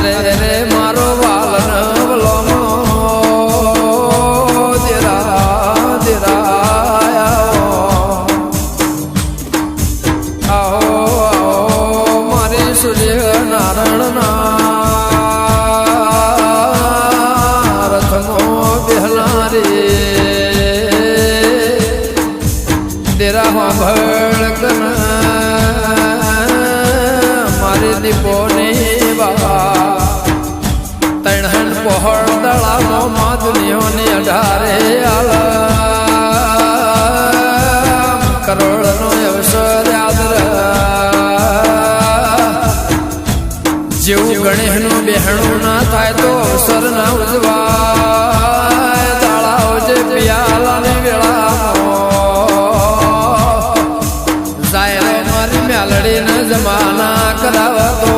અરે રે મારો વાલન વલોમો દેરા દેરા આવો મારી સૂર્ય નારાયણ રથમો બેહલા રે દેરા ભળકન મારી દીપોની બા તણ પહોળ દળાનો માધુનિયોની અઢારે આલ કરોડનો અવસર આદર જેવું ગણેશનું બેહણું ના થાય તો અવસર ના ઉજવાય તાળાઓ જે પિયાલાની વેળા જાય મારી મેલડીને જમાના કરાવતો